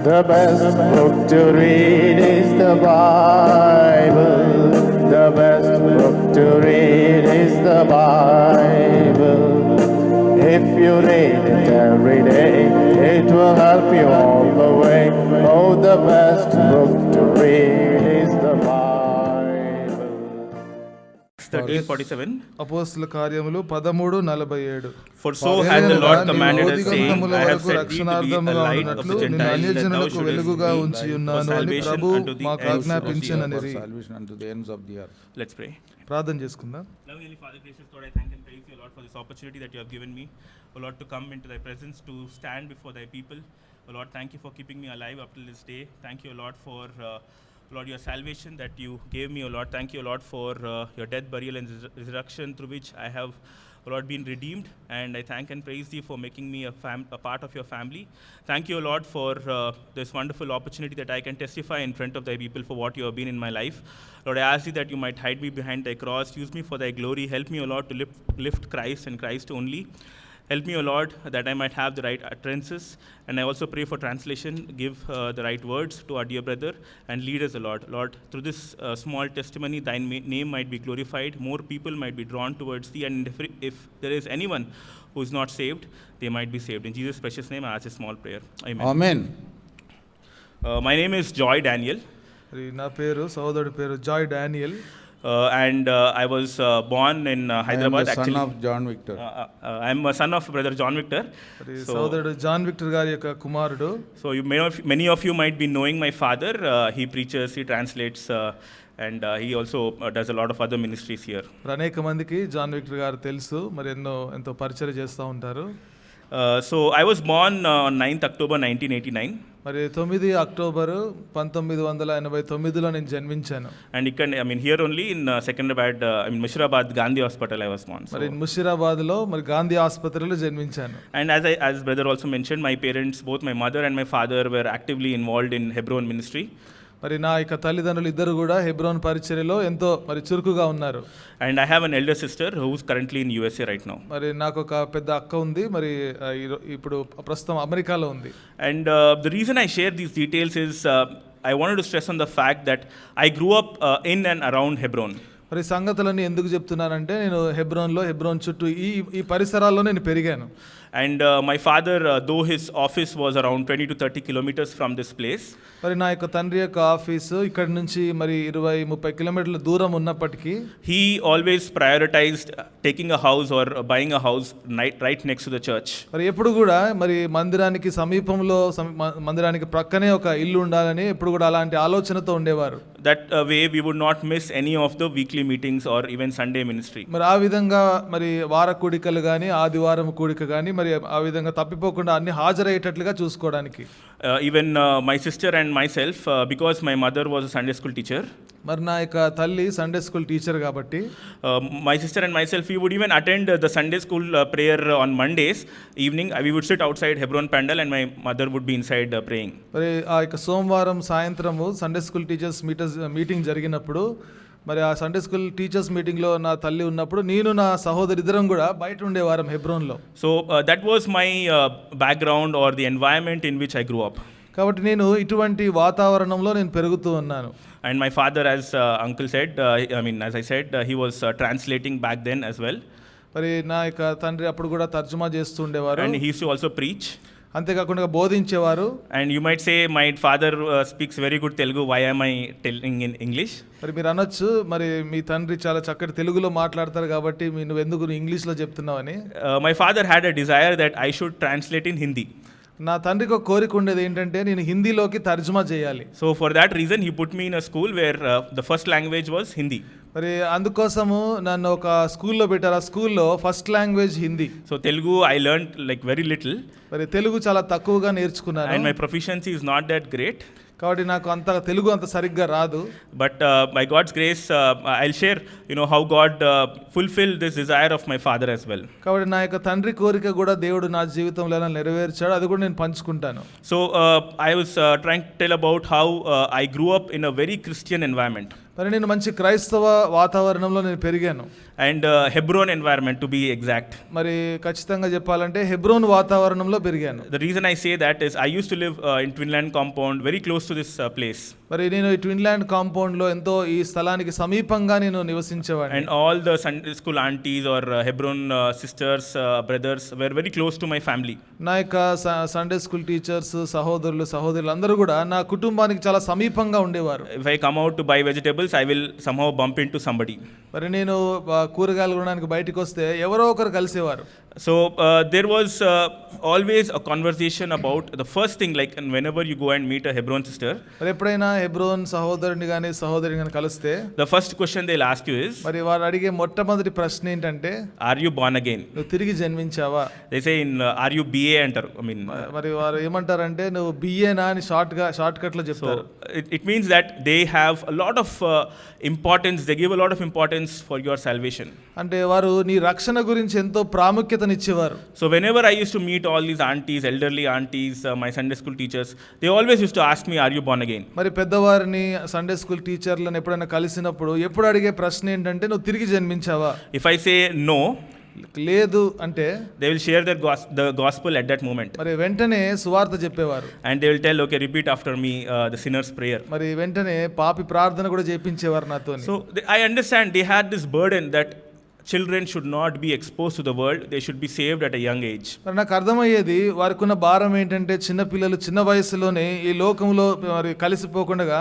The best book to read is the Bible. The best book to read is the Bible. If you read it every day, it will help you all the way. Oh, the best book to read is the Bible. 13:47. అపోస్తల కార్యములు 13:47. For so hath the Lord commanded us, saying, భూదిగంతముల I have వరకు set thee to be a రక్షణార్థముగా light of ఉన్నట్లు the నిన్ను Gentiles, that thou అన్యజనులకు shouldest వెలుగుగా be ఉంచి for ఉన్నాను అని salvation ప్రభు unto the మాకు ends of the ఆజ్ఞాపించిననిరి. Salvation unto the ends of the earth. Let's pray. ప్రార్థన చేసుకుందాం. Loving Heavenly Father, gracious Lord, I thank and praise you, Lord, for this opportunity that you have given me, O Lord, to come into thy presence, to stand before thy people. O Lord, thank you for keeping me alive up till this day. Thank you, O Lord, for Lord, your salvation that you gave me, O Lord. Thank you, O Lord, for your death, burial, and resurrection through which I have, O Lord, been redeemed. And I thank and praise thee for making me a part of your family. Thank you, O Lord, for this wonderful opportunity that I can testify in front of thy people for what you have been in my life. Lord, I ask thee that you might hide me behind thy cross. Use me for thy glory. Help me, O Lord, to lift Christ and Christ only. Help me, O Lord, that I might have the right utterances. And I also pray for translation. Give the right words to our dear brother and lead us, O Lord. Lord, through this small testimony, thy name might be glorified. More people might be drawn towards thee. And if there is anyone who is not saved, they might be saved. In Jesus' precious name, I ask a small prayer. Amen. Amen. My name is Joy Daniel. మరి నా పేరు సోదరుడి పేరు Joy Daniel. And I was born in Hyderabad. I am the actually, son of John Victor. I am a son of brother John Victor. మరి సోదరుడు John Victor గారి యొక్క కుమారుడు. So many of you might be knowing my father. He preaches, he translates, and he also does a lot of other ministries here. మరి అనేక మందికి John Victor గారు తెలుసు, మరి ఎంతో పరిచయం చేస్తూ ఉంటారు. So I was born on 9th October 1989. మరి 9 అక్టోబరు 1989లో నేను జన్మించాను. And here only in Secunderabad, Mushirabad Gandhi Hospital I was born. So, మరి ముషిరాబాద్లో మరి గాంధీ ఆసుపత్రిలో జన్మించాను. and as brother also mentioned, my parents, both my mother and my father, were actively involved in Hebron ministry. మరి నా యొక్క తల్లిదండ్రులు ఇద్దరు కూడా హెబ్రోన్ పరిచర్యలో ఎంతో మరి చురుకుగా ఉన్నారు. And I have an elder sister who is currently in USA right now. మరి నాకు ఒక పెద్ద అక్క ఉంది, మరి ఇప్పుడు ప్రస్తుతం అమెరికాలో ఉంది. And the reason I share these details is I wanted to stress on the fact that I grew up in and around Hebron. మరి సంగతులన్నీ ఎందుకు చెప్తున్నానంటే నేను హెబ్రోన్ చుట్టూ ఈ పరిసరాల్లో నేను పెరిగాను. And my father, though his office was around 20 to 30 kilometers from this place, మరి నా యొక్క తండ్రి యొక్క ఆఫీసు ఇక్కడ నుంచి మరి 20-30 కిలోమీటర్ల దూరం ఉన్నప్పటికీ he always prioritized taking a house or buying a house right next to the church. మరి ఎప్పుడు కూడా మరి మందిరానికి సమీపంలో మందిరానికి ప్రక్కనే ఒక ఇల్లు ఉండాలని ఎప్పుడు కూడా అలాంటి ఆలోచనతో ఉండేవారు. That way we would not miss any of the weekly meetings or even Sunday ministry. మరి ఆ విధంగా మరి వార కూడికలు కానీ ఆదివారం కూడిక కానీ మరి ఆ విధంగా తప్పిపోకుండా అన్ని హాజరయ్యేటట్లుగా చూసుకోవడానికి. Even my sister and myself, because my mother was a Sunday school teacher. మరి నా యొక్క తల్లి సండే స్కూల్ టీచర్ కాబట్టి my sister and myself, we would even attend the Sunday school prayer on Mondays evening. We would sit outside Hebron Pandal and my mother would be inside praying. మరి ఆ యొక్క సోమవారం సాయంత్రము Sunday school teachers meeting జరిగినప్పుడు మరి ఆ Sunday school teachers మీటింగ్లో నా తల్లి ఉన్నప్పుడు నేను నా సహోదరి ఇద్దరం కూడా బయట ఉండేవారం హెబ్రోన్లో. So that was my background or the environment in which I grew up. కాబట్టి నేను ఇటువంటి వాతావరణంలో నేను పెరుగుతూ ఉన్నాను. And my father, as uncle said, as I said, he was translating back then as well. మరి నా యొక్క తండ్రి అప్పుడు కూడా తర్జుమా చేస్తూ ఉండేవారు. And he used to also preach. అంతేకాకుండా బోధించేవారు. And you might say my father speaks very good Telugu. Why am I telling in English? మరి మీరు అనొచ్చు, మరి మీ తండ్రి చాలా చక్కటి తెలుగులో మాట్లాడతారు కాబట్టి నువ్వు ఎందుకు ఇంగ్లీష్లో చెప్తున్నావని. My father had a desire that I should translate in Hindi. నా తండ్రికి ఒక కోరిక ఉండేది ఏంటంటే నేను హిందీలోకి తర్జుమా చేయాలి. So for that reason he put me in a school where the first language was Hindi. మరి అందుకోసము నన్ను ఒక స్కూల్లో పెట్టారు. ఆ స్కూల్లో first language Hindi. So Telugu I learned like very little. మరి తెలుగు చాలా తక్కువగా నేర్చుకున్నాను. And my proficiency is not that great. కాబట్టి నాకు తెలుగు అంత సరిగ్గా రాదు. But by God's grace, I'll share, how God fulfilled this desire of my father as well. కాబట్టి నా యొక్క తండ్రి కోరిక కూడా దేవుడు నా జీవితంలో ఎలా నెరవేర్చాడు అది కూడా నేను పంచుకుంటాను. So I was trying to tell about how I grew up in a very Christian environment. మరి నేను మంచి క్రైస్తవ వాతావరణంలో నేను పెరిగాను. and Hebron environment to be exact. మరి ఖచ్చితంగా చెప్పాలంటే హెబ్రోన్ వాతావరణంలో పెరిగాను. The reason I say that is I used to live in Twinland compound, very close to this place. మరి నేను ఈ ట్విన్లాండ్ కాంపౌండ్లో ఎంతో ఈ స్థలానికి సమీపంగా నేను నివసించేవాడిని. And all the Sunday school aunties or Hebron sisters, brothers were very close to my family. నా యొక్క సండే స్కూల్ టీచర్స్, సహోదరులు అందరూ కూడా నా కుటుంబానికి చాలా సమీపంగా ఉండేవారు. If I come out to buy vegetables, I will somehow bump into somebody. మరి నేను కూరగాయలు కొనడానికి బయటకు వస్తే ఎవరో ఒకరు కలిసేవారు. So there was always a conversation about the first thing, like whenever you go and meet a Hebron sister, మరి ఎప్పుడైనా హెబ్రోన్ సహోదరుని కానీ సహోదరిని కానీ కలిస్తే the first question they'll ask you is, మరి వారు అడిగే మొట్టమొదటి ప్రశ్న ఏంటంటే, are you born again? నువ్వు తిరిగి జన్మించావా? They say in are you BA అంటారు. I mean మరి వారు ఏమంటారంటే నువ్వు బిఏనా అని షార్ట్ కట్ లో చెప్తారు. it means that they have a lot of importance, they give a lot of importance for your salvation. అంటే వారు నీ రక్షణ గురించి ఎంతో ప్రాముఖ్యతనిచ్చేవారు. So whenever I used to meet all these aunties, elderly aunties, my Sunday school teachers, they always used to ask me, are you born again? మరి పెద్దవారిని Sunday school టీచర్లను ఎప్పుడైనా కలిసినప్పుడు ఎప్పుడు అడిగే ప్రశ్న ఏంటంటే నువ్వు తిరిగి జన్మించావా? If I say no, లేదు అంటే they will share the gospel at that moment. మరి వెంటనే సువార్త చెప్పేవారు. And they will tell, okay, repeat after me the sinner's prayer. మరి వెంటనే పాపి ప్రార్థన కూడా చేయించేవారు నాతో. So I understand they had this burden that children should not be exposed to the world, they should be saved at a young age. మరి నాకు అర్థమయ్యేది వారికి ఉన్న భారం ఏంటంటే చిన్న పిల్లలు చిన్న వయసులోనే ఈ లోకంలో మరి కలిసిపోకుండా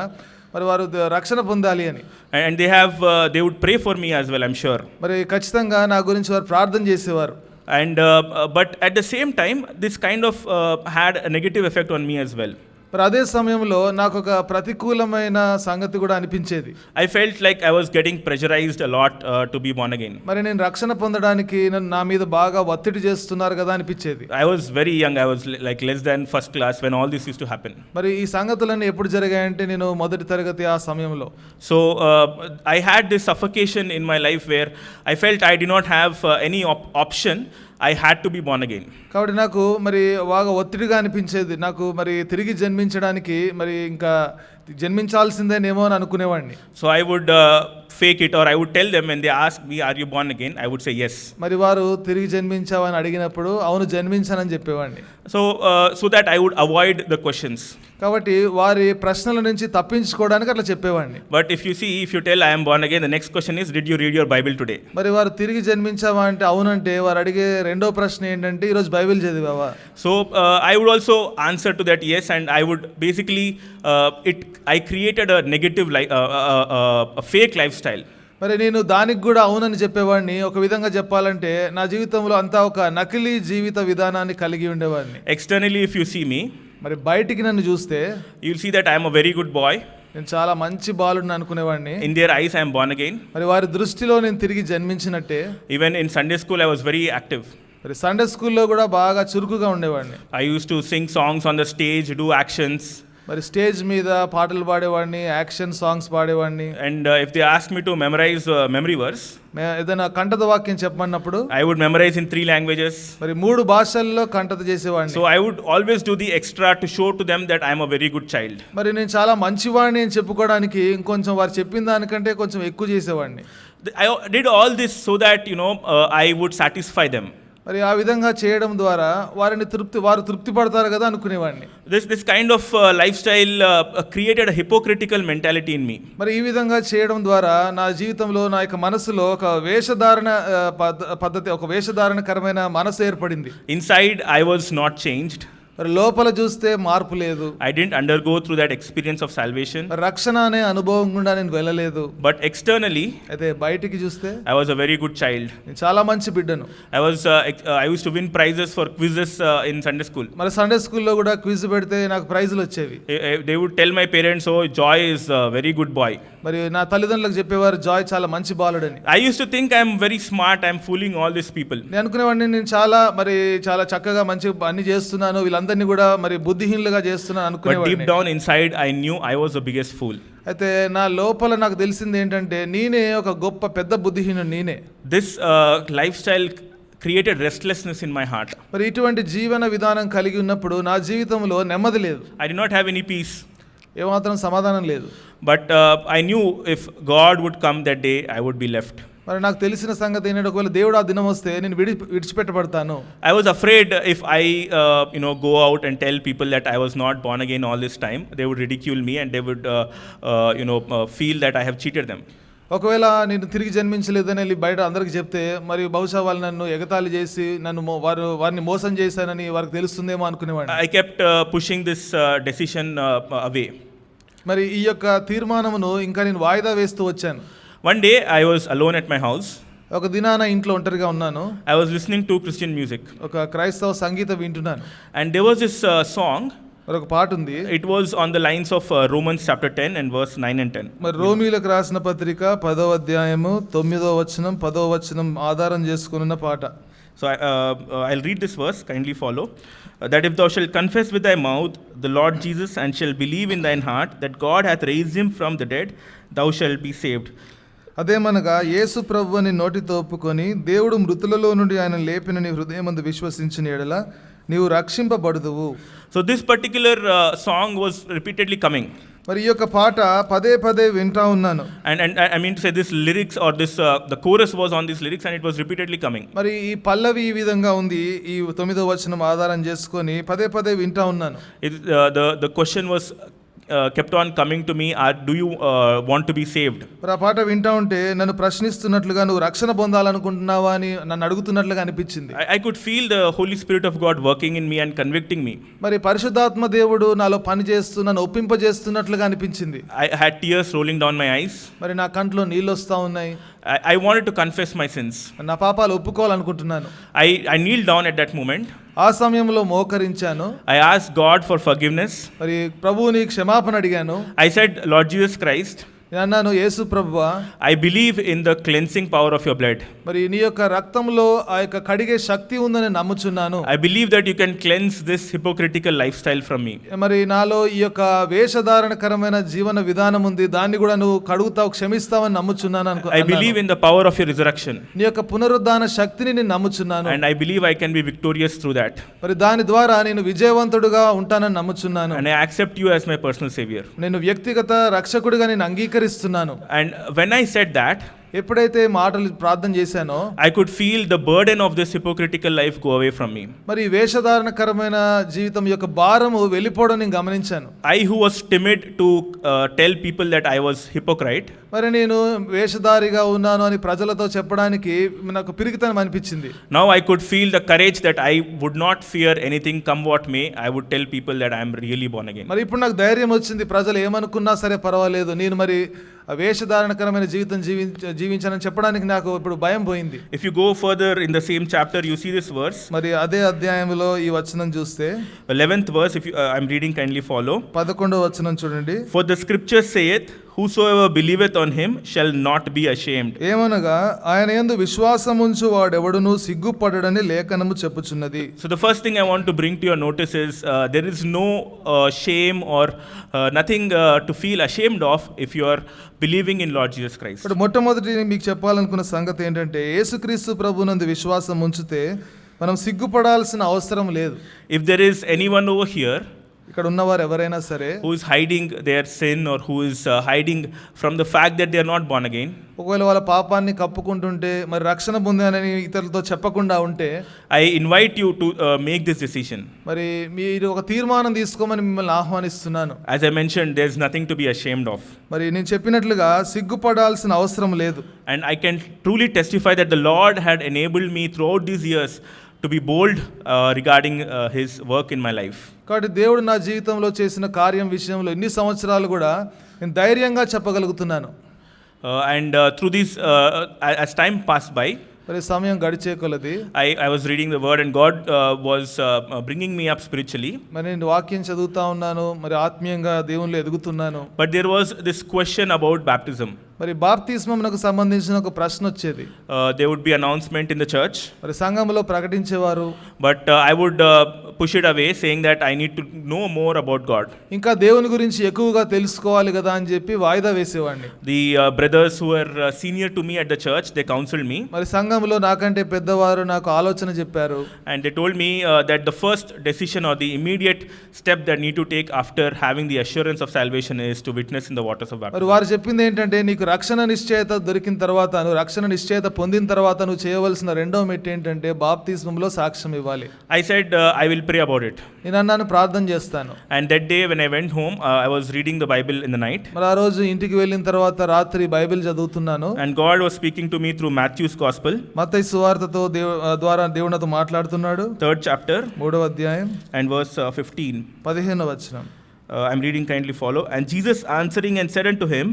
మరి వారు రక్షణ పొందాలి అని. And they would pray for me as well, I'm sure. మరి ఖచ్చితంగా నా గురించి వారు ప్రార్థన చేసేవారు. And but at the same time this kind of had a negative effect on me as well. మరి అదే సమయంలో నాకు ఒక ప్రతికూలమైన సంగతి కూడా అనిపించేది. I felt like I was getting pressurized a lot to be born again. మరి నేను రక్షణ పొందడానికి నా మీద బాగా ఒత్తిడి చేస్తున్నారు కదా అనిపించేది. I was very young, I was like less than first class when all this used to happen. మరి ఈ సంగతులన్నీ ఎప్పుడు జరిగాయంటే నేను మొదటి తరగతి ఆ సమయంలో. So I had this suffocation in my life where I felt I did not have any option, I had to be born again. కాబట్టి నాకు మరి బాగా ఒత్తిడిగా అనిపించేది. నాకు మరి తిరిగి జన్మించడానికి మరి ఇంకా జన్మించాల్సిందేనేమో అని అనుకునేవాడిని. So I would fake it, or I would tell them when they ask me, are you born again? I would say yes. మరి వారు తిరిగి జన్మించావని అడిగినప్పుడు అవును జన్మించానని చెప్పేవాడిని. So that I would avoid the questions. కాబట్టి వారి ప్రశ్నల నుంచి తప్పించుకోవడానికి అట్లా చెప్పేవాడిని. But if you tell I am born again, the next question is, did you read your Bible today? మరి వారు తిరిగి జన్మించావా అంటే అవునంటే వారు అడిగే రెండో ప్రశ్న ఏంటంటే ఈరోజు Bible చదివావా? So I would also answer to that yes, and I would basically I created a negative a fake lifestyle. మరి నేను దానికి కూడా అవునని చెప్పేవాడిని. ఒక విధంగా చెప్పాలంటే నా జీవితంలో అంతా ఒక నకిలీ జీవిత విధానాన్ని కలిగి ఉండేవాడిని. Externally if you see me, మరి బయటికి నన్ను చూస్తే you'll see that I am a very good boy. నేను చాలా మంచి బాలుడిని అనుకునేవాడిని. In their eyes I am born again. మరి వారి దృష్టిలో నేను తిరిగి జన్మించినట్టే. Even in Sunday school I was very active. మరి సండే స్కూల్లో కూడా బాగా చురుకుగా ఉండేవాడిని. I used to sing songs on the stage, do actions. మరి స్టేజ్ మీద పాటలు పాడేవాడిని, యాక్షన్ సాంగ్స్ పాడేవాడిని. And if they asked me to memorize memory verse, ఏదైనా కంఠత వాక్యం చెప్పమన్నప్పుడు I would memorize in 3 languages. మరి 3 భాషల్లో కంఠత చేసేవాడిని. So I would always do the extra to show to them that I am a very good child. మరి నేను చాలా మంచివాడిని అని చెప్పుకోవడానికి ఇంకొంచెం వారు చెప్పిన దానికంటే కొంచెం ఎక్కువ చేసేవాడిని. I did all this so that I would satisfy them. మరి ఆ విధంగా చేయడం ద్వారా వారు తృప్తి పడతారు కదా అనుకునేవాడిని. This kind of lifestyle created a hypocritical mentality in me. మరి ఈ విధంగా చేయడం ద్వారా నా జీవితంలో నా యొక్క మనసులో ఒక వేషధారణకరమైన మనసు ఏర్పడింది. Inside I was not changed. మరి లోపల చూస్తే మార్పు లేదు. I didn't undergo through that experience of salvation. రక్షణ అనే అనుభవం గుండా నేను వెళ్ళలేదు. But externally, అయితే బయటికి చూస్తే I was a very good child. నేను చాలా మంచి బిడ్డను. I used to win prizes for quizzes in Sunday school. మరి సండే స్కూల్లో కూడా క్విజ్ పెడితే నాకు ప్రైజులు వచ్చేవి. They would tell my parents, oh, Joy is a very good boy. మరి నా తల్లిదండ్రులకు చెప్పేవారు జాయ్ చాలా మంచి బాలుడని. I used to think I am very smart, I am fooling all these people. నేను అనుకునేవాడిని నేను చాలా చక్కగా మంచి అన్ని చేస్తున్నాను, వీళ్ళందరినీ కూడా మరి బుద్ధిహీనులుగా చేస్తున్నాను అనుకునేవాడిని. But deep down inside I knew I was the biggest fool. అయితే నా లోపల నాకు తెలిసింది ఏంటంటే నేనే ఒక గొప్ప పెద్ద బుద్ధిహీనుడు నేనే. This lifestyle created restlessness in my heart. మరి ఇటువంటి జీవన విధానం కలిగి ఉన్నప్పుడు నా జీవితంలో నెమ్మది లేదు. I did not have any peace. ఏమాత్రం సమాధానం లేదు. But I knew if God would come that day, I would be left. మరి నాకు తెలిసిన సంగతి ఏంటంటే ఒకవేళ దేవుడు ఆ దినం వస్తే నేను విడిచిపెట్టబడతాను. I was afraid if I go out and tell people that I was not born again all this time, they would ridicule me and they would feel that I have cheated them. ఒకవేళ నేను తిరిగి జన్మించలేదని వెళ్ళి బయట అందరికి చెప్తే మరి బహుశా వాళ్ళు నన్ను ఎగతాళి చేసి నన్ను వారిని మోసం చేశానని వారికి తెలుస్తుందేమో అనుకునేవాడిని. I kept pushing this decision away. మరి ఈ యొక్క తీర్మానమును ఇంకా నేను వాయిదా వేస్తూ వచ్చాను. One day I was alone at my house. ఒక దినాన ఇంట్లో ఒంటరిగా ఉన్నాను. I was listening to Christian music. ఒక క్రైస్తవ సంగీతం వింటున్నాను. And there was this song. మరి ఒక పాట ఉంది. It was on the lines of Romans chapter 10 and verse 9 and 10. మరి రోమీయులకు రాసిన పత్రిక 10వ అధ్యాయము 9వ వచనం 10వ వచనం ఆధారం చేసుకున్న పాట. So I'll read this verse, kindly follow. That if thou shalt confess with thy mouth the Lord Jesus and shalt believe in thine heart that God hath raised him from the dead, thou shalt be saved. అదేమనగా యేసు ప్రభువుని నోటితో ఒప్పుకొని దేవుడు మృతులలో నుండి ఆయన లేపిన నీ హృదయమందు విశ్వసించిన యెడల నీవు రక్షింపబడుదువు. So this particular song was repeatedly coming. మరి ఈ యొక్క పాట పదే పదే వింటా ఉన్నాను. And I mean to say this lyrics or this the chorus was on these lyrics and it was repeatedly coming. మరి ఈ పల్లవి ఈ విధంగా ఉంది. ఈ 9వ వచనం ఆధారం చేసుకొని పదే పదే వింటా ఉన్నాను. The question was kept on coming to me, do you want to be saved? మరి ఆ పాట వింటా ఉంటే నన్ను ప్రశ్నిస్తున్నట్లుగా నువ్వు రక్షణ పొందాలనుకుంటున్నావా అని నన్ను అడుగుతున్నట్లుగా అనిపించింది. I could feel the Holy Spirit of God working in me and convicting me. మరి పరిశుద్ధాత్మ దేవుడు నాలో పని చేస్తూ నన్ను ఒప్పింపజేస్తున్నట్లుగా అనిపించింది. I had tears rolling down my eyes. మరి నా కంట్లో నీళ్ళు వస్తూ ఉన్నాయి. I wanted to confess my sins. నా పాపాలు ఒప్పుకోవాలనుకుంటున్నాను. I kneeled down at that moment. ఆ సమయంలో మోకరించాను. I asked God for forgiveness. మరి ప్రభువుని క్షమాపణ అడిగాను. I said, Lord Jesus Christ, నేను అన్నాను, యేసు ప్రభువా, I believe in the cleansing power of your blood. మరి నీ యొక్క రక్తంలో ఆ యొక్క కడిగే శక్తి ఉందని నమ్ముచున్నాను. I believe that you can cleanse this hypocritical lifestyle from me. మరి నాలో ఈ యొక్క వేషధారణకరమైన జీవన విధానం ఉంది, దాన్ని కూడా నువ్వు కడుగుతావు, క్షమిస్తావని నమ్ముచున్నాను. I believe in the power of your resurrection. నీ యొక్క పునరుద్ధాన శక్తిని నేను నమ్ముచున్నాను. And I believe I can be victorious through that. మరి దాని ద్వారా నేను విజయవంతుడుగా ఉంటానని నమ్ముచున్నాను. And I accept you as my personal savior. నేను వ్యక్తిగత రక్షకుడిగా నేను అంగీకరిస్తున్నాను. And when I said that, ఎప్పుడైతే మాటలు ప్రార్థన చేశానో I could feel the burden of this hypocritical life go away from me. మరి వేషధారణకరమైన జీవితం యొక్క భారము వెళ్ళిపోవడం నేను గమనించాను. I who was timid to tell people that I was hypocrite, మరి నేను వేషధారిగా ఉన్నాను అని ప్రజలతో చెప్పడానికి నాకు పిరికితనం అనిపించింది. now I could feel the courage that I would not fear anything come what may. I would tell people that I am really born again. మరి ఇప్పుడు నాకు ధైర్యం వచ్చింది, ప్రజలు ఏమనుకున్నా సరే పర్వాలేదు, నేను మరి వేషధారణకరమైన జీవితం జీవించానని చెప్పడానికి నాకు ఇప్పుడు భయం పోయింది. If you go further in the same chapter, you see this verse. మరి అదే అధ్యాయంలో ఈ వచనం చూస్తే 11th verse, if you, I'm reading, kindly follow. 11వ వచనం చూడండి. For the scripture saith, whosoever believeth on him shall not be ashamed. ఏమనగా ఆయన యందు విశ్వాసముంచు వాడెవడును సిగ్గుపడడని లేఖనము చెప్పుచున్నది. So the first thing I want to bring to your notice is there is no shame or nothing to feel ashamed of if you are believing in Lord Jesus Christ. ఇప్పుడు మొట్టమొదటి మీకు చెప్పాలనుకున్న సంగతి ఏంటంటే యేసుక్రీస్తు ప్రభువునందు విశ్వాసం ఉంచితే మనం సిగ్గుపడాల్సిన అవసరం లేదు. If there is anyone over here ఇక్కడ ఉన్నవారు ఎవరైనా సరే who is hiding their sin or who is hiding from the fact that they are not born again, ఒకవేళ వాళ్ళ పాపాన్ని కప్పుకుంటుంటే మరి రక్షణ పొందానని ఇతరులతో చెప్పకుండా ఉంటే I invite you to make this decision. మరి మీరు ఒక తీర్మానం తీసుకోమని మిమ్మల్ని ఆహ్వానిస్తున్నాను. As I mentioned, there is nothing to be ashamed of. మరి నేను చెప్పినట్లుగా సిగ్గుపడాల్సిన అవసరం లేదు. And I can truly testify that the Lord had enabled me throughout these years to be bold regarding his work in my life. కాబట్టి దేవుడు నా జీవితంలో చేసిన కార్యం విషయంలో ఇన్ని సంవత్సరాలు కూడా నేను ధైర్యంగా చెప్పగలుగుతున్నాను. And through these, as time passed by, మరి సమయం గడిచే కొలది I was reading the word and God was bringing me up spiritually. మరి నేను వాక్యం చదువుతా ఉన్నాను, మరి ఆత్మీయంగా దేవునిలో ఎదుగుతున్నాను. But there was this question about baptism. మరి బాప్తిస్మమునకు సంబంధించిన ఒక ప్రశ్న వచ్చేది. There would be announcement in the church, మరి సంఘములో ప్రకటించేవారు. but I would push it away, saying that I need to know more about God. ఇంకా దేవుని గురించి ఎక్కువగా తెలుసుకోవాలి కదా అని చెప్పి వాయిదా వేసేవాడిని. The brothers who were senior to me at the church, they counseled me, మరి సంఘంలో నాకంటే పెద్దవారు నాకు ఆలోచన చెప్పారు. and they told me that the first decision or the immediate step that need to take after having the assurance of salvation is to witness in the waters of మరి baptism. వారు చెప్పింది ఏంటంటే, నీకు రక్షణ నిశ్చయత దొరికిన తర్వాత, నువ్వు రక్షణ నిశ్చయత పొందిన తర్వాత నువ్వు చేయవలసిన రెండవ మెట్టు ఏంటంటే బాప్తిస్మంలో సాక్ష్యం ఇవ్వాలి. I said I will pray about it. నేను అన్నాను, ప్రార్థన చేస్తాను. And that day when I went home, I was reading the Bible in the night, మరి ఆ రోజు ఇంటికి వెళ్ళిన తర్వాత రాత్రి బైబిల్ చదువుతున్నాను. and God was speaking to me through Matthew's Gospel, మత్తయి సువార్తతో ద్వారా దేవుడు నాతో మాట్లాడుతున్నాడు. 3rd chapter 3వ అధ్యాయం and verse 15. 15వ వచనం. I'm reading, kindly follow. And Jesus answering and said unto him,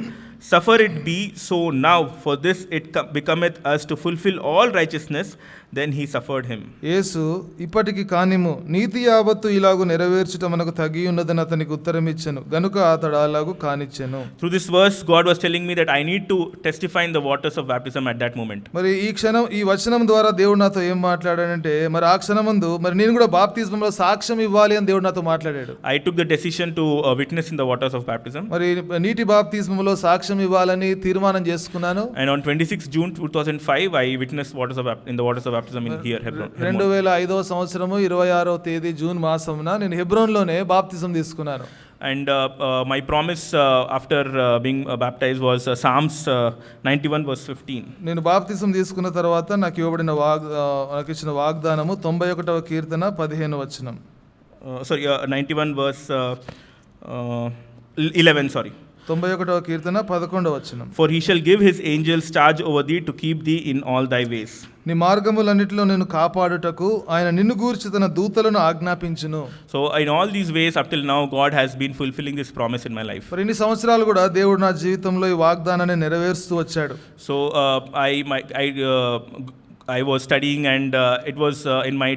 Suffer it be so now, for this it becometh us to fulfill all righteousness. Then he suffered him. యేసు, ఇప్పటికి కానిము, నీతి యావత్తు ఇలాగు నెరవేర్చుట మనకు తగి ఉన్నదని అతనికి ఉత్తరం ఇచ్చెను, గనుక అతడు అలాగు కానిచ్చెను. Through this verse, God was telling me that I need to testify in the waters of baptism at that moment. మరి ఈ వచనం ద్వారా దేవుడు నాతో ఏం మాట్లాడాడంటే, మరి ఆ క్షణమందు మరి నేను కూడా బాప్తిస్మంలో సాక్ష్యం ఇవ్వాలి అని దేవుడు నాతో మాట్లాడాడు. I took the decision to witness in the waters of baptism. మరి నీటి బాప్తిస్మంలో సాక్ష్యం ఇవ్వాలని తీర్మానం చేసుకున్నాను. And on 26 June 2005, I witnessed in the waters of baptism in here, Hebron. 2005వ సంవత్సరము 26వ తేదీ జూన్ మాసమున నేను హెబ్రోన్లోనే బాప్తిజం తీసుకున్నాను. And my promise after being baptized was Psalms 91 verse 15. నేను బాప్తిజం తీసుకున్న తర్వాత నాకు ఇచ్చిన వాగ్దానము 91వ కీర్తన 15వ వచనం. 91 verse 11, sorry. 91వ కీర్తన 11వ వచనం. For he shall give his angels charge over thee to keep thee in all thy ways. నీ మార్గములన్నిటిలో నేను కాపాడుటకు ఆయన నిన్ను గూర్చి తన దూతలను ఆజ్ఞాపించును. So in all these ways up till now God has been fulfilling this promise in my life. మరి ఇన్ని సంవత్సరాలు కూడా దేవుడు నా జీవితంలో ఈ వాగ్దానాన్ని నెరవేరుస్తూ వచ్చాడు. So I was studying, and it was in my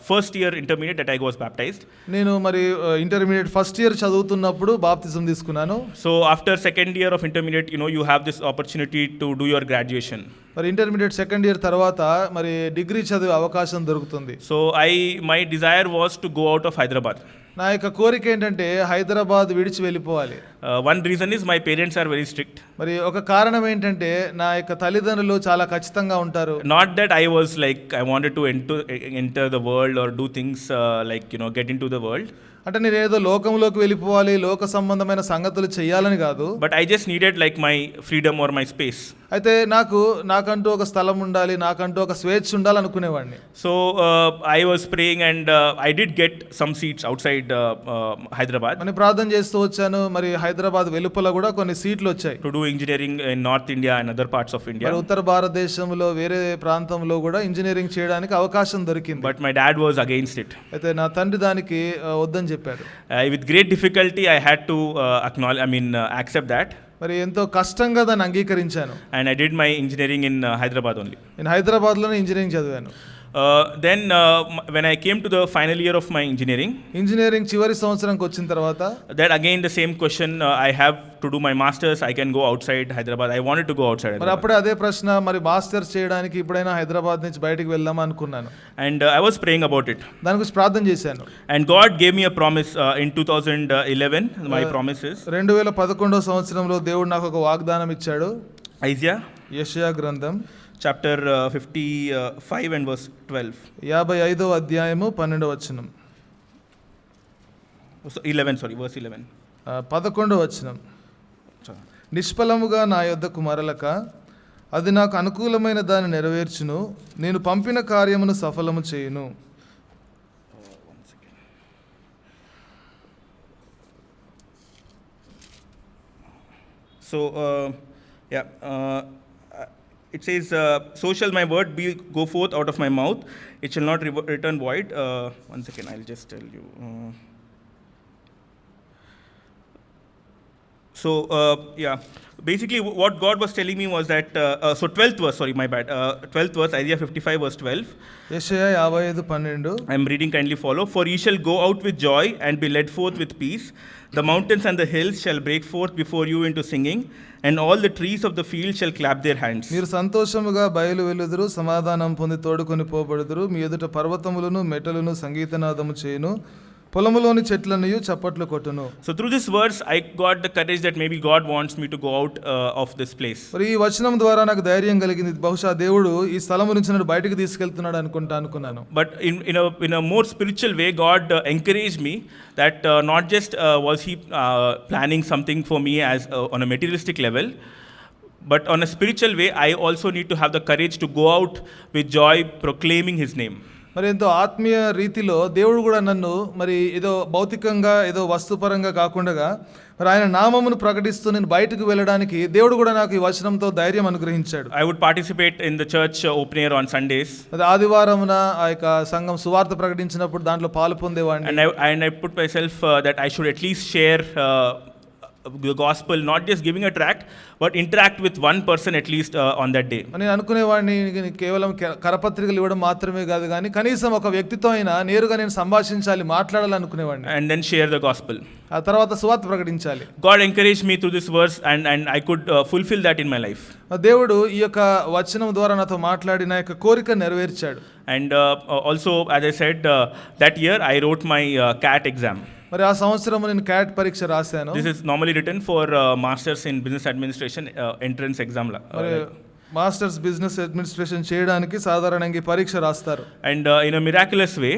first year intermediate that I was baptized. నేను మరి ఇంటర్మీడియట్ ఫస్ట్ ఇయర్ చదువుతున్నప్పుడు బాప్తిజం తీసుకున్నాను. So after second year of intermediate, you have this opportunity to do your graduation. మరి intermediate second year తర్వాత మరి degree చదివే అవకాశం దొరుకుతుంది. So my desire was to go out of Hyderabad. నా యొక్క కోరిక ఏంటంటే హైదరాబాద్ విడిచి వెళ్ళిపోవాలి. One reason is my parents are very strict. మరి ఒక కారణం ఏంటంటే నా యొక్క తల్లిదండ్రులు చాలా ఖచ్చితంగా ఉంటారు. Not that I was like I wanted to enter the world or do things get into the world. అంటే నేను ఏదో లోకంలోకి వెళ్ళిపోవాలి, లోక సంబంధమైన సంగతులు చేయాలని కాదు. But I just needed like my freedom or my space. అయితే నాకంటూ ఒక స్థలం ఉండాలి, నాకంటూ ఒక స్వేచ్ఛ ఉండాలి అనుకునేవాడిని. So I was praying, and I did get some seats outside Hyderabad. నేను ప్రార్థన చేస్తూ వచ్చాను. మరి హైదరాబాద్ వెలుపల కూడా కొన్ని సీట్లు వచ్చాయి. To do engineering in North India and other parts of India. మరి ఉత్తర భారతదేశంలో వేరే ప్రాంతంలో కూడా ఇంజనీరింగ్ చేయడానికి అవకాశం దొరికింది. But my dad was against it. అయితే నా తండ్రి దానికి వద్దని చెప్పారు. With great difficulty I had to accept that. మరి ఎంతో కష్టంగా దాన్ని అంగీకరించాను. And I did my engineering in Hyderabad only. నేను హైదరాబాద్లోనే ఇంజనీరింగ్ చదివాను. Then when I came to the final year of my engineering, engineering చివరి సంవత్సరంకి వచ్చిన తర్వాత that again the same question, I have to do my masters, I can go outside Hyderabad. I wanted to go outside మరి Hyderabad. అప్పుడే అదే ప్రశ్న, మరి masters చేయడానికి ఇప్పుడైనా హైదరాబాద్ నుంచి బయటికి వెళ్దామా అనుకున్నాను. And I was praying about it. దాని గురించి ప్రార్థన చేశాను. And God gave me a promise in 2011. My promise is 2011వ సంవత్సరంలో దేవుడు నాకు ఒక వాగ్దానం ఇచ్చాడు. Isaiah యెషయా గ్రంథం chapter 55 and verse 12. 55వ అధ్యాయము 12వ వచనం. 11, sorry, verse 11. 11వ వచనం. నిష్ఫలముగా నా యొద్దకు మరలక అది నాకు అనుకూలమైన దాన్ని నెరవేర్చును, నేను పంపిన కార్యమును సఫలము చేయును. So it says, so shall my word go forth out of my mouth, it shall not return void. One second, I'll just tell you. So, yeah, basically what God was telling me was that, so 12th verse, sorry, my bad. 12th verse, Isaiah 55 verse 12. యెషయా 55:12. I am reading, kindly follow. For ye shall go out with joy and be led forth with peace. The mountains and the hills shall break forth before you into singing, and all the trees of the field shall clap their hands. మీరు సంతోషముగా బయలు వెలుదురు, సమాధానం పొంది తోడుకొని పోబడుదురు. మీ ఎదుట పర్వతములను మెటలును సంగీతనాదము చేయును, పొలములోని చెట్లనియు చప్పట్లు కొట్టును. So through this verse, I got the courage that maybe God wants me to go out of this place. మరి ఈ వచనం ద్వారా నాకు ధైర్యం కలిగింది, బహుశా దేవుడు ఈ స్థలము నుంచి నన్ను బయటకు తీసుకెళ్తున్నాడు అనుకున్నాను. But in a more spiritual way, God encouraged me that not just was He planning something for me as on a materialistic level, but on a spiritual way, I also need to have the courage to go out with joy, proclaiming His name. మరి ఎంతో ఆత్మీయ రీతిలో దేవుడు కూడా నన్ను మరి ఏదో భౌతికంగా ఏదో వస్తుపరంగా కాకుండా మరి ఆయన నామమును ప్రకటిస్తూ నేను బయటకు వెళ్ళడానికి దేవుడు కూడా నాకు ఈ వచనంతో ధైర్యం అనుగ్రహించాడు. I would participate in the church open air on Sundays. అది ఆదివారమున ఆ యొక్క సంఘం సువార్త ప్రకటించినప్పుడు దాంట్లో పాలు పొందేవాడిని. And I put myself that I should at least share the gospel, not just giving a tract, but interact with one person at least on that day. నేను అనుకునేవాడిని కేవలం కరపత్రికలు ఇవ్వడం మాత్రమే కాదు కానీ కనీసం ఒక వ్యక్తితో అయినా నేరుగా నేను సంభాషించాలి, మాట్లాడాలనుకునేవాడిని. And then share the gospel. ఆ తర్వాత సువార్త ప్రకటించాలి. God encouraged me through this verse, and I could fulfill that in my life. దేవుడు ఈ యొక్క వచనం ద్వారా నాతో మాట్లాడి నా యొక్క కోరిక నెరవేర్చాడు. And also, as I said, that year I wrote my CAT exam. మరి ఆ సంవత్సరం నేను క్యాట్ పరీక్ష రాశాను. This is normally written for masters in business administration entrance exam. మరి మాస్టర్స్ బిజినెస్ అడ్మినిస్ట్రేషన్ చేయడానికి సాధారణంగా ఈ పరీక్ష రాస్తారు. And in a miraculous way,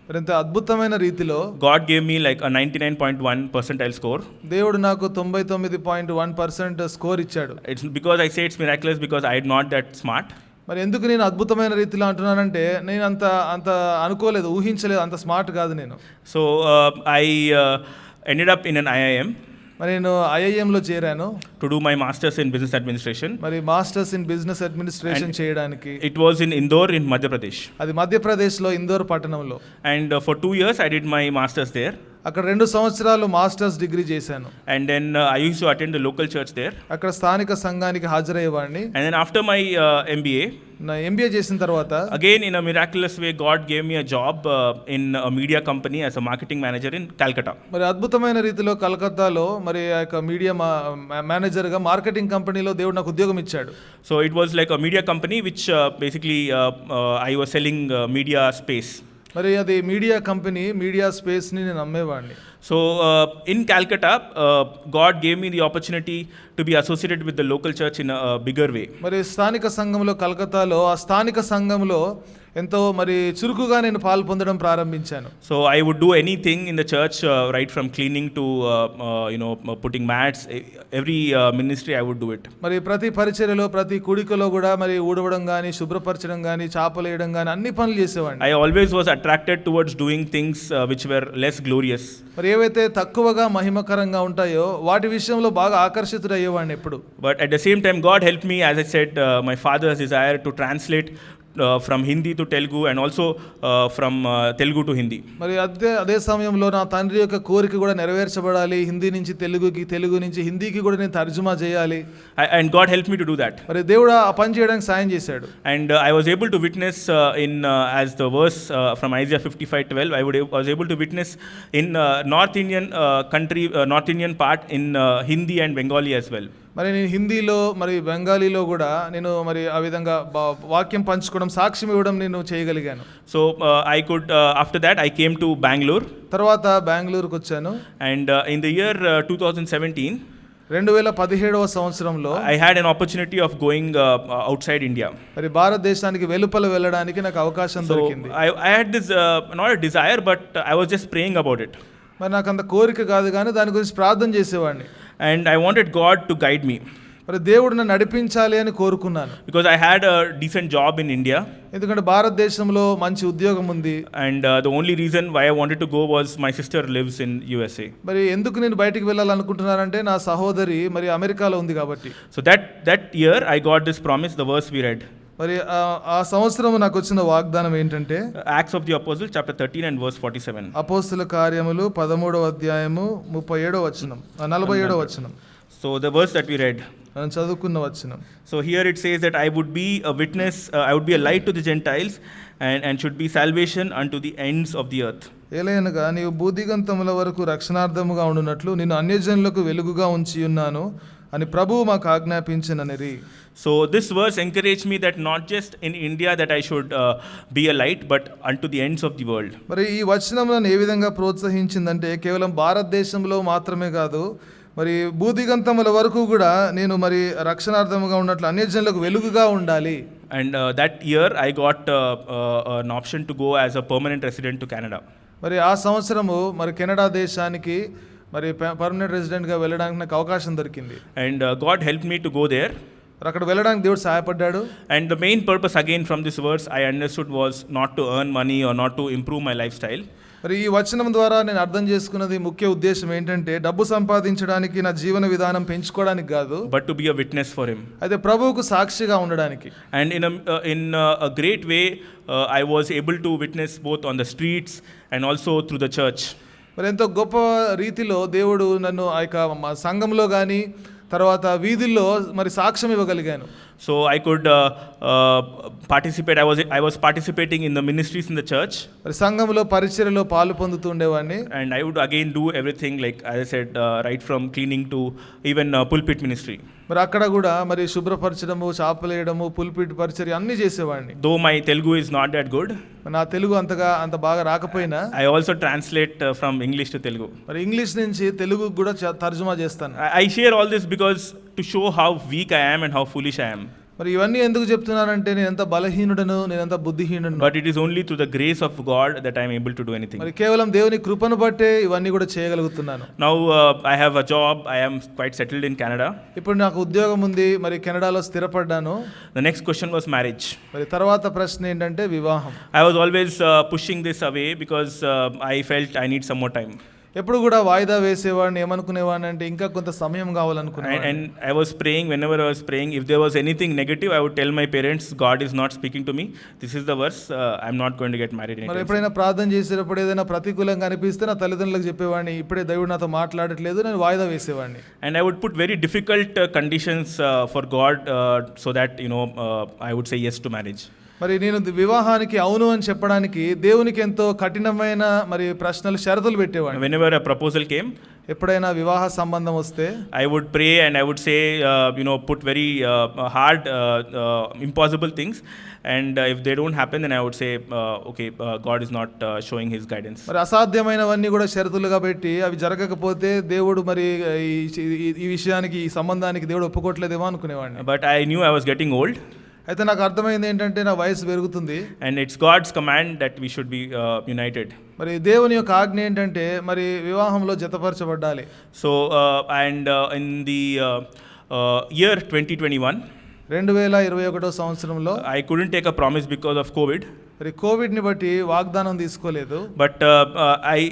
మరి ఇంత అద్భుతమైన రీతిలో God gave me like a 99.1 percentile score. దేవుడు నాకు 99.1% స్కోర్ ఇచ్చాడు. It's because I say it's miraculous because I am not that smart. మరి ఎందుకు నేను అద్భుతమైన రీతిలో అంటున్నానంటే నేను అంత అనుకోలేదు, ఊహించలేదు, అంత స్మార్ట్ కాదు నేను. So I ended up in an IIM. మరి నేను ఐఐఎంలో చేరాను to do my masters in business administration. మరి మాస్టర్స్ ఇన్ బిజినెస్ అడ్మినిస్ట్రేషన్ చేయడానికి. It was in Indore in Madhya Pradesh. అది మధ్యప్రదేశ్లో ఇందోర్ పట్టణంలో. And for 2 years I did my masters there. అక్కడ 2 సంవత్సరాలు మాస్టర్స్ డిగ్రీ చేశాను. And then I used to attend the local church there. అక్కడ స్థానిక సంఘానికి హాజరయ్యేవాడిని. And then after my MBA, నా ఎంబీఏ చేసిన తర్వాత again in a miraculous way God gave me a job in a media company as a marketing manager in Calcutta. మరి అద్భుతమైన రీతిలో కలకత్తాలో మరి ఆ యొక్క మీడియా మేనేజర్గా మార్కెటింగ్ కంపెనీలో దేవుడు నాకు ఉద్యోగం ఇచ్చాడు. So it was like a media company which basically I was selling media space. మరి అది మీడియా కంపెనీ, మీడియా స్పేస్ని నేను అమ్మేవాడిని. So in Calcutta, God gave me the opportunity to be associated with the local church in a bigger way. మరి స్థానిక సంఘంలో కలకత్తాలో ఆ స్థానిక సంఘంలో ఎంతో మరి చురుకుగా నేను పాలు పొందడం ప్రారంభించాను. So I would do anything in the church, right from cleaning to putting mats. Every ministry I would do it. మరి ప్రతి పరిచర్యలో ప్రతి కుడికలో కూడా మరి ఊడవడం కానీ, శుభ్రపరచడం కానీ, చాపలేయడం కానీ అన్ని పనులు చేసేవాడిని. I always was attracted towards doing things which were less glorious. మరి ఏవైతే తక్కువగా మహిమకరంగా ఉంటాయో వాటి విషయంలో బాగా ఆకర్షితుడయ్యేవాడిని ఎప్పుడు. But at the same time God helped me, as I said, my father's desire to translate from Hindi to Telugu and also from Telugu to Hindi. మరి అదే సమయంలో నా తండ్రి యొక్క కోరిక కూడా నెరవేర్చబడాలి. హిందీ నుంచి తెలుగుకి, తెలుగు నుంచి హిందీకి కూడా నేను తర్జుమా చేయాలి. And God helped me to do that. మరి దేవుడు ఆ పని చేయడానికి సాయం చేశాడు. And I was able to witness in as the verse from Isaiah 55:12, I was able to witness in North Indian country, North Indian part in Hindi and Bengali as well. మరి నేను హిందీలో మరి బెంగాలీలో కూడా నేను మరి ఆ విధంగా వాక్యం పంచుకోవడం, సాక్ష్యం ఇవ్వడం నేను చేయగలిగాను. So I could after that I came to Bangalore. తర్వాత బెంగళూరుకు వచ్చాను. And in the year 2017, 2017వ సంవత్సరంలో I had an opportunity of going outside India. మరి భారతదేశానికి వెలుపల వెళ్ళడానికి నాకు అవకాశం దొరికింది. I had this not a desire, but I was just praying about it. మరి నాకు అంత కోరిక కాదు కానీ దాని గురించి ప్రార్థన చేసేవాడిని. And I wanted God to guide me. మరి దేవుడు నన్ను నడిపించాలి అని కోరుకున్నాను. Because I had a decent job in India. ఎందుకంటే భారతదేశంలో మంచి ఉద్యోగం ఉంది. And the only reason why I wanted to go was my sister lives in USA. మరి ఎందుకు నేను బయటికి వెళ్ళాలనుకుంటున్నానంటే నా సహోదరి మరి అమెరికాలో ఉంది కాబట్టి. So that year I got this promise, the verse we read. మరి ఆ సంవత్సరం నాకు వచ్చిన వాగ్దానం ఏంటంటే Acts of the Apostles chapter 13 and verse 47. అపోస్తుల కార్యములు 13వ అధ్యాయము 37వ వచనం, 47వ వచనం. So the verse that we read. మనం చదువుకున్న వచనం. So here it says that I would be a witness, I would be a light to the Gentiles and should be salvation unto the ends of the earth. ఏలయనగా నీవు భూదిగంతముల వరకు రక్షణార్థముగా ఉండునట్లు నిన్ను అన్యజనులకు వెలుగుగా ఉంచి ఉన్నాను అని ప్రభువు మాకు ఆజ్ఞాపించిననిరి. So this verse encouraged me that not just in India that I should be a light, but unto the ends of the world. మరి ఈ వచనం నన్ను ఏ విధంగా ప్రోత్సహించిందంటే కేవలం భారతదేశంలో మాత్రమే కాదు, మరి భూదిగంతముల వరకు కూడా నేను మరి రక్షణార్థముగా ఉన్నట్లు అన్యజనులకు వెలుగుగా ఉండాలి. And that year I got an option to go as a permanent resident to Canada. మరి ఆ సంవత్సరము మరి కెనడా దేశానికి మరి పర్మనెంట్ రెసిడెంట్గా వెళ్ళడానికి నాకు అవకాశం దొరికింది. And God helped me to go there. మరి అక్కడ వెళ్ళడానికి దేవుడు సహాయపడ్డాడు. And the main purpose again from this verse I understood was not to earn money or not to improve my lifestyle. మరి ఈ వచనం ద్వారా నేను అర్థం చేసుకున్నది ముఖ్య ఉద్దేశం ఏంటంటే డబ్బు సంపాదించడానికి, నా జీవన విధానం పెంచుకోవడానికి కాదు, but to be a witness for him. అయితే ప్రభువుకు సాక్షిగా ఉండడానికి. And in a great way I was able to witness both on the streets and also through the church. మరి ఎంతో గొప్ప రీతిలో దేవుడు నన్ను ఆ యొక్క మా సంఘంలో కానీ తర్వాత వీధుల్లో మరి సాక్ష్యం ఇవ్వగలిగాను. So I could participate. I was participating in the ministries in the church. మరి సంఘంలో పరిచర్యలో పాలు పొందుతూ ఉండేవాడిని. And I would again do everything, like as I said, right from cleaning to even pulpit ministry. మరి అక్కడ కూడా మరి శుభ్రపరచడము, చాపలేయడము, పుల్పిట్ పరిచర్య అన్నీ చేసేవాడిని. Though my Telugu is not that good, నా తెలుగు అంత బాగా రాకపోయినా I also translate from English to Telugu. మరి ఇంగ్లీష్ నుంచి తెలుగు కూడా తర్జుమా చేస్తాను. I share all this because to show how weak I am and how foolish I am. మరి ఇవన్నీ ఎందుకు చెప్తున్నానంటే నేను ఎంత బలహీనుడను, నేను ఎంత బుద్ధిహీనుడను. But it is only through the grace of God that I am able to do anything. మరి కేవలం దేవుని కృపను బట్టే ఇవన్నీ కూడా చేయగలుగుతున్నాను. Now I have a job. I am quite settled in Canada. ఇప్పుడు నాకు ఉద్యోగం ఉంది, మరి కెనడాలో స్థిరపడ్డాను. The next question was marriage. మరి తర్వాత ప్రశ్న ఏంటంటే వివాహం. I was always pushing this away because I felt I need some more time. ఎప్పుడు కూడా వాయిదా వేసేవాడిని. ఏమనుకునేవాడిని అంటే ఇంకా కొంత సమయం కావాలనుకునేవాడిని. And I was praying, whenever I was praying, if there was anything negative, I would tell my parents, God is not speaking to me. This is the verse. I'm not going to get married anytime. మరి ఎప్పుడైనా ప్రార్థన చేసేటప్పుడు ఏదైనా ప్రతికూలంగా అనిపిస్తే నా తల్లిదండ్రులకు చెప్పేవాడిని, ఇప్పుడే దేవుడు నాతో మాట్లాడట్లేదు, నేను వాయిదా వేసేవాడిని. And I would put very difficult conditions for God so that I would say yes to marriage. మరి నేను వివాహానికి అవును అని చెప్పడానికి దేవునికి ఎంతో కఠినమైన మరి ప్రశ్నలు, షరతులు పెట్టేవాడిని. Whenever a proposal came, ఎప్పుడైనా వివాహ సంబంధం వస్తే I would pray and I would say, put very hard, impossible things. And if they don't happen, then I would say, okay, God is not showing His guidance. మరి అసాధ్యమైనవన్నీ కూడా షరతులుగా పెట్టి అవి జరగకపోతే దేవుడు మరి ఈ విషయానికి, ఈ సంబంధానికి దేవుడు ఒప్పుకోవట్లేదేమో అనుకునేవాడిని. But I knew I was getting old. అయితే నాకు అర్థమైంది ఏంటంటే నా వయసు పెరుగుతుంది. And it's God's command that we should be united. మరి దేవుని యొక్క ఆజ్ఞ ఏంటంటే మరి వివాహంలో జతపరచబడాలి. So in the year 2021, 2021 సంవత్సరంలో I couldn't take a promise because of COVID. మరి కోవిడ్ని బట్టి వాగ్దానం తీసుకోలేదు. But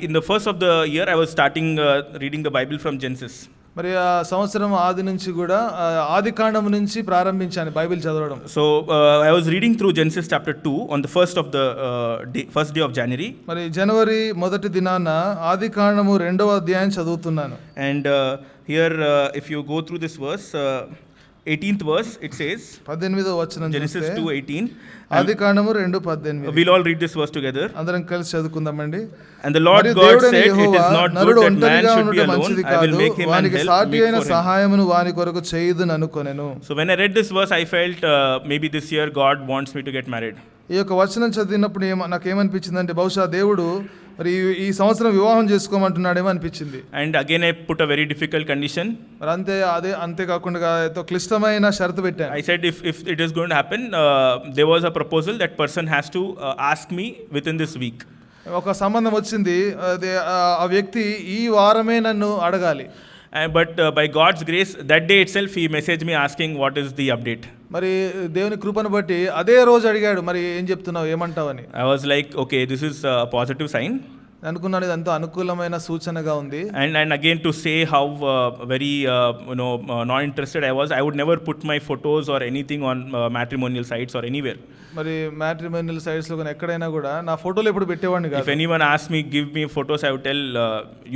in the first of the year, I was starting reading the Bible from Genesis. మరి ఆ సంవత్సరం ఆది నుంచి కూడా ఆది కాండం నుంచి ప్రారంభించాను బైబిల్ చదవడం. So I was reading through Genesis chapter 2 on the first day of January. మరి జనవరి మొదటి దినాన ఆది కాండము 2వ అధ్యాయం చదువుతున్నాను. And here if you go through this verse, 18th verse, it says, 18వ వచనం Genesis 2:18. ఆది కాండము 2:18. We'll all read this verse together. అందరం కలిసి చదువుకుందామండి. And the Lord God said, it is not good that man should be alone. I will make him and help meet for him. సహాయమును వాని కొరకు చేయుదును అనుకొనెను. So when I read this verse, I felt maybe this year God wants me to get married. ఈ యొక్క వచనం చదివినప్పుడు నాకేమనిపించిందంటే బహుశా దేవుడు మరి ఈ సంవత్సరం వివాహం చేసుకోమంటున్నాడేమో అనిపించింది. And again I put a very difficult condition. మరి అంతేకాకుండా ఎంతో క్లిష్టమైన షరతు పెట్టాను. I said if it is going to happen, there was a proposal that person has to ask me within this week. ఒక సంబంధం వచ్చింది, ఆ వ్యక్తి ఈ వారమే నన్ను అడగాలి. But by God's grace, that day itself he messaged me asking what is the update. మరి దేవుని కృపను బట్టి అదే రోజు అడిగాడు, మరి ఏం చెప్తున్నావు, ఏమంటావని. I was like, okay, this is a positive sign. అనుకున్నాను ఇది ఎంతో అనుకూలమైన సూచనగా ఉంది. And again to say how very not interested I was, I would never put my photos or anything on matrimonial sites or anywhere. మరి matrimonial సైట్స్లో కానీ ఎక్కడైనా కూడా నా ఫోటోలు ఎప్పుడు పెట్టేవాడిని If కాదు. anyone asked me, give me photos, I would tell,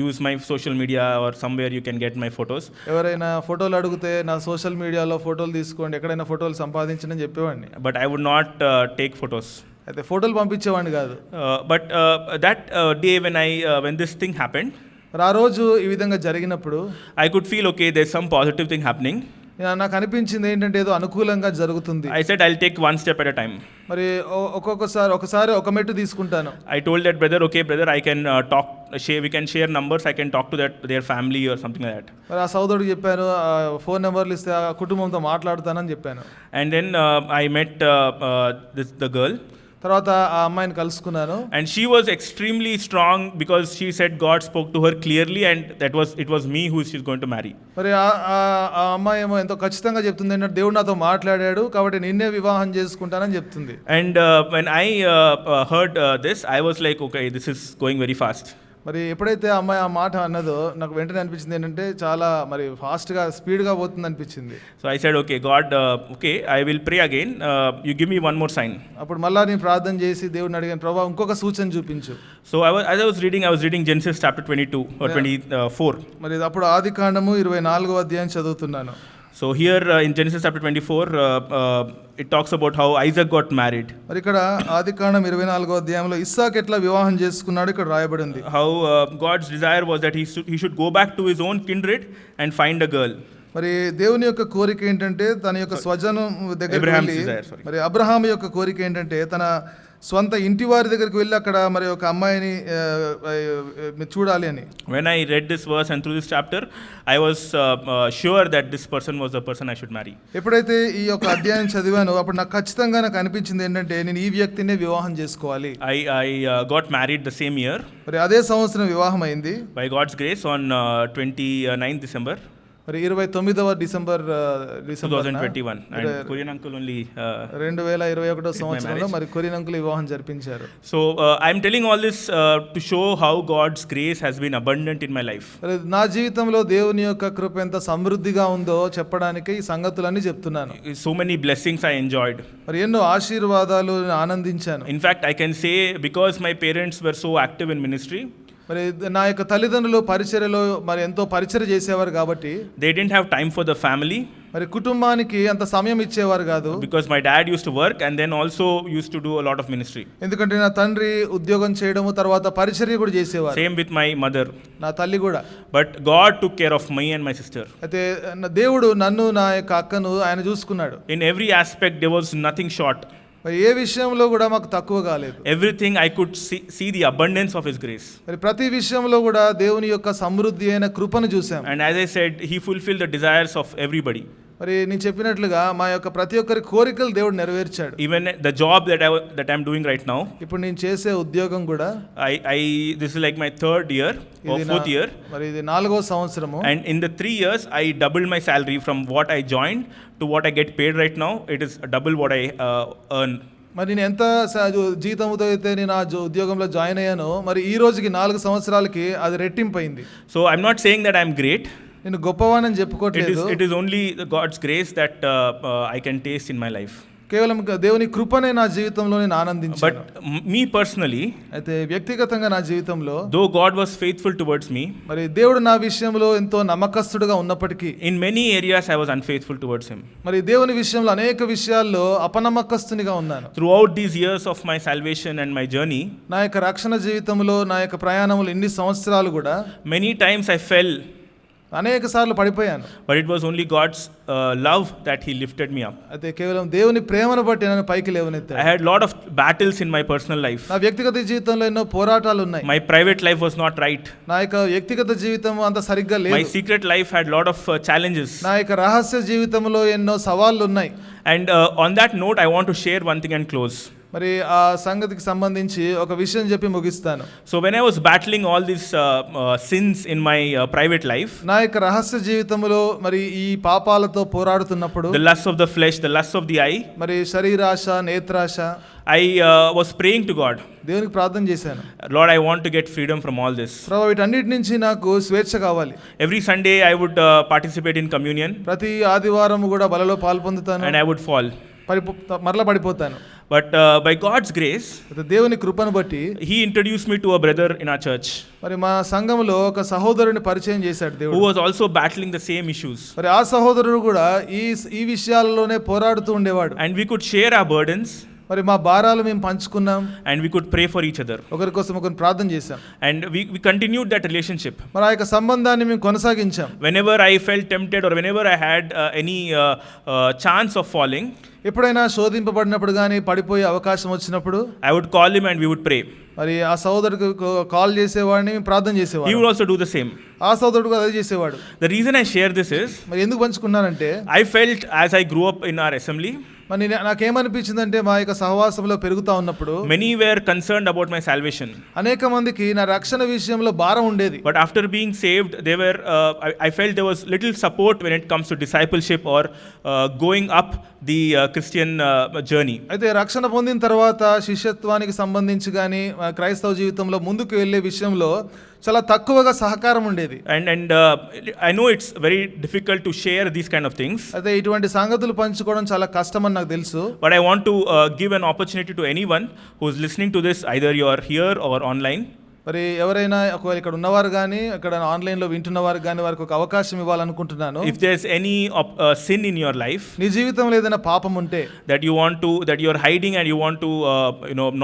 use my social media or somewhere you can get my photos. ఎవరైనా ఫోటోలు అడిగితే నా సోషల్ మీడియాలో ఫోటోలు తీసుకోండి, ఎక్కడైనా ఫోటోలు సంపాదించని చెప్పేవాడిని. But I would not take photos. అయితే ఫోటోలు పంపించేవాడిని కాదు. But that day when this thing happened, మరి ఆ రోజు ఈ విధంగా జరిగినప్పుడు I could feel, okay, there's some positive thing happening. నాకు అనిపించింది ఏంటంటే ఏదో అనుకూలంగా జరుగుతుంది. I said I'll take one step at a time. మరి ఒకసారి ఒక మెట్టు తీసుకుంటాను. I told that brother, okay brother, I can we can share numbers, I can talk to their family or something like that. మరి ఆ సోదరుడికి చెప్పాను, phone నెంబర్లు ఇస్తే ఆ కుటుంబంతో మాట్లాడుతానని చెప్పాను. And then I met the girl. తర్వాత ఆ అమ్మాయిని కలుసుకున్నాను. And she was extremely strong because she said God spoke to her clearly and it was me who she's going to marry. మరి ఆ అమ్మాయి ఏమో ఎంతో ఖచ్చితంగా చెప్తుంది ఏంటంటే దేవుడు నాతో మాట్లాడాడు కాబట్టి నిన్నే వివాహం చేసుకుంటానని చెప్తుంది. And when I heard this, I was like, okay, this is going very fast. మరి ఎప్పుడైతే ఆ అమ్మాయి ఆ మాట అన్నదో నాకు వెంటనే అనిపించింది ఏంటంటే చాలా మరి ఫాస్ట్గా స్పీడ్గా పోతుంది అనిపించింది. So I said, okay God, okay, I will pray again, you give me one more sign. అప్పుడు మళ్ళా నేను ప్రార్థన చేసి దేవుడిని అడిగాను, ప్రభువా ఇంకొక సూచన చూపించు. So as I was reading Genesis chapter 22 or 24. మరి అప్పుడు ఆదికాండము 24వ అధ్యాయం చదువుతున్నాను. So here in Genesis chapter 24, it talks about how Isaac got married. మరి ఇక్కడ ఆదికాండం 24వ అధ్యాయంలో ఇస్సాకు ఎట్లా వివాహం చేసుకున్నాడు ఇక్కడ రాయబడింది. How God's desire was that he should go back to his own kindred and find a girl. మరి దేవుని యొక్క కోరిక ఏంటంటే తన యొక్క స్వజనం దగ్గరికి వెళ్ళి, మరి అబ్రహాము యొక్క కోరిక ఏంటంటే తన స్వంత ఇంటి వారి దగ్గరికి వెళ్ళి అక్కడ మరి ఒక అమ్మాయిని చూడాలి అని. When I read this verse and through this chapter, I was sure that this person was the person I should marry. ఎప్పుడైతే ఈ యొక్క అధ్యాయం చదివానో అప్పుడు నాకు ఖచ్చితంగా నాకు అనిపించింది ఏంటంటే నేను ఈ వ్యక్తినే వివాహం చేసుకోవాలి. I got married the same year. మరి అదే సంవత్సరం వివాహం అయింది. By God's grace on 29th December. మరి 29వ December 2021 and Korean uncle only 2021 సంవత్సరంలో మరి కొరియన్ అంకుల్ వివాహం జరిపించారు. So I'm telling all this to show how God's grace has been abundant in my life. నా జీవితంలో దేవుని యొక్క కృప ఎంత సమృద్ధిగా ఉందో చెప్పడానికి ఈ సంగతులన్నీ చెప్తున్నాను. So many blessings I enjoyed. మరి ఎన్నో ఆశీర్వాదాలు ఆనందించాను. In fact, I can say because my parents were so active in ministry, మరి నా యొక్క తల్లిదండ్రులు పరిచర్యలో మరి ఎంతో పరిచర్య చేసేవారు కాబట్టి they didn't have time for the family. మరి కుటుంబానికి అంత సమయం ఇచ్చేవారు కాదు. Because my dad used to work and then also used to do a lot of ministry. ఎందుకంటే నా తండ్రి ఉద్యోగం చేయడము తర్వాత పరిచర్య కూడా చేసేవారు. Same with my mother. నా తల్లి కూడా. But God took care of me and my sister. అయితే దేవుడు నన్ను నా యొక్క అక్కను ఆయన చూసుకున్నాడు. In every aspect there was nothing short. మరి ఏ విషయంలో కూడా మాకు తక్కువ కాలేదు. Everything I could see the abundance of his grace. మరి ప్రతి విషయంలో కూడా దేవుని యొక్క సమృద్ధి అయిన కృపను చూసాం. And as I said, he fulfilled the desires of everybody. మరి నేను చెప్పినట్లుగా మా యొక్క ప్రతి ఒక్కరి కోరికలు దేవుడు నెరవేర్చాడు. Even the job that I'm doing right now, ఇప్పుడు నేను చేసే ఉద్యోగం కూడా this is like my third year or fourth year. మరి ఇది 4వ సంవత్సరము. And in the 3 years I doubled my salary from what I joined to what I get paid right now. It is double what I earn. మరి నేను ఎంత జీతంతో అయితే నేను ఆ ఉద్యోగంలో జాయిన్ అయ్యానో మరి ఈ రోజుకి 4 సంవత్సరాలకి అది రెట్టింపు అయింది. So I'm not saying that I'm great. నేను గొప్పవానని చెప్పుకోవట్లేదు. It is only God's grace that I can taste in my life. కేవలం దేవుని కృపనే నా జీవితంలో నేను ఆనందించాను. But me personally, అయితే వ్యక్తిగతంగా నా జీవితంలో though God was faithful towards me, మరి దేవుడు నా విషయంలో ఎంతో నమ్మకస్తుడుగా ఉన్నప్పటికీ in many areas I was unfaithful towards him. మరి దేవుని విషయంలో అనేక విషయాల్లో అపనమ్మకస్తునిగా ఉన్నాను. Throughout these years of my salvation and my journey, నా యొక్క రక్షణ జీవితంలో నా యొక్క ప్రయాణంలో ఇన్ని సంవత్సరాలు కూడా many times I fell. అనేక సార్లు పడిపోయాను. But it was only God's love that he lifted me up. అయితే కేవలం దేవుని ప్రేమను బట్టి నన్ను పైకి లేవనెత్తాడు. I had lot of battles in my personal life. నా వ్యక్తిగత జీవితంలో ఎన్నో పోరాటాలు ఉన్నాయి. My private life was not right. నా యొక్క వ్యక్తిగత జీవితం అంత సరిగ్గా లేదు. My secret life had lot of challenges. నా యొక్క రహస్య జీవితంలో ఎన్నో సవాళ్లు ఉన్నాయి. And on that note I want to share one thing and close. మరి ఆ సంగతికి సంబంధించి ఒక విషయం చెప్పి ముగిస్తాను. So when I was battling all these sins in my private life, నా యొక్క రహస్య జీవితంలో మరి ఈ పాపాలతో పోరాడుతున్నప్పుడు, the lust of the flesh, the lust of the eye, మరి శరీరాశ, నేత్రాశ, I was praying to God, దేవునికి ప్రార్థన చేశాను. Lord, I want to get freedom from all this. ప్రభు, వీటన్నిటి నుంచి నాకు స్వేచ్ఛ కావాలి. Every Sunday I would participate in communion, ప్రతి ఆదివారం కూడా బలలో పాల్పొందుతాను, and I would fall. మరలా పడిపోతాను. But by God's grace, దేవుని కృపను బట్టి He introduced me to a brother in our church మరి మా సంఘంలో ఒక సహోదరుని పరిచయం చేశాడు who దేవుడు. was also battling the same issues. మరి ఆ సహోదరుడు కూడా ఈ విషయాలలోనే పోరాడుతూ ఉండేవాడు. And we could share our burdens, మరి మా భారాలు మేము పంచుకున్నాం, and we could pray for each other. ఒకరి కోసం ఒకరిని ప్రార్థన చేశాం. And we continued that relationship. మరి ఆ యొక్క సంబంధాన్ని మేము కొనసాగించాం. Whenever I felt tempted or whenever I had any chance of falling, ఎప్పుడైనా శోధింపబడినప్పుడు కానీ పడిపోయే అవకాశం వచ్చినప్పుడు I would call him and we would pray. మరి ఆ సహోదరుడికి కాల్ చేసేవాడిని, మేము ప్రార్థన He చేసేవాడు. would also do the same. ఆ సహోదరుడు కూడా అదే చేసేవాడు. The reason I share this is, మరి ఎందుకు పంచుకున్నానంటే, I felt as I grew up in our assembly, మరి నాకేమనిపించిందంటే, మా యొక్క సహవాసంలో పెరుగుతా ఉన్నప్పుడు many were concerned about my salvation. అనేక మందికి నా రక్షణ విషయంలో భారం ఉండేది. But after being saved, they were I felt there was little support when it comes to discipleship or going up the Christian journey. అయితే రక్షణ పొందిన తర్వాత శిష్యత్వానికి సంబంధించి కానీ క్రైస్తవ జీవితంలో ముందుకు వెళ్ళే విషయంలో చాలా తక్కువగా సహకారం ఉండేది. And I know it's very difficult to share these kind of things. అయితే ఇటువంటి సంగతులు పంచుకోవడం చాలా కష్టమని నాకు తెలుసు. But I want to give an opportunity to anyone who is listening to this, either you are here or online. మరి ఎవరైనా ఒకవేళ ఇక్కడ ఉన్నవారు కానీ అక్కడ ఆన్లైన్లో వింటున్నవారు కానీ వారికి ఒక అవకాశం ఇవ్వాలనుకుంటున్నాను. If there's any sin in your life నీ జీవితంలో ఏదైనా పాపం ఉంటే that you're hiding and you want to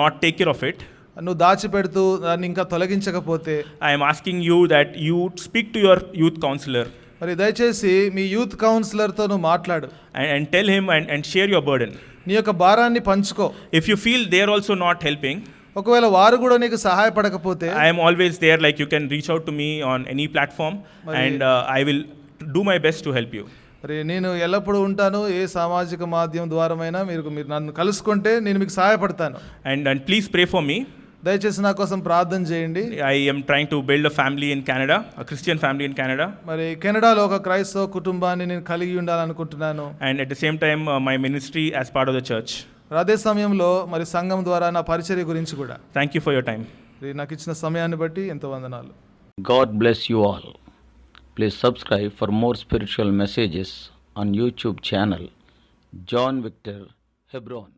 not take care of it, నువ్వు దాచిపెడుతూ దాన్ని ఇంకా తొలగించకపోతే, I am asking you that you speak to your youth counselor మరి దయచేసి మీ యూత్ కౌన్సిలర్తో నువ్వు మాట్లాడు and tell him and share your burden. నీ యొక్క భారాన్ని పంచుకో. If you feel they're also not helping, ఒకవేళ వారు కూడా నీకు సహాయపడకపోతే, I am always there. Like, you can reach out to me on any platform and I will do my best to help you. మరి నేను ఎల్లప్పుడూ ఉంటాను. ఏ సామాజిక మాధ్యమం ద్వారామైనా మీరు నన్ను కలుసుకుంటే నేను మీకు సహాయపడతాను. And please pray for me. దయచేసి నా కోసం ప్రార్థన చేయండి. I am trying to build a family in Canada, a Christian family in Canada. మరి కెనడాలో ఒక క్రైస్తవ కుటుంబాన్ని నేను కలిగి ఉండాలనుకుంటున్నాను. And at the same time, my ministry as part of the church. అదే సమయంలో మరి సంఘం ద్వారా నా పరిచర్య గురించి కూడా. Thank you for your time. నాకు ఇచ్చిన సమయాన్ని బట్టి ఎంతో వందనాలు. God bless you all. Please subscribe for more spiritual messages on YouTube channel John Victor Hebron.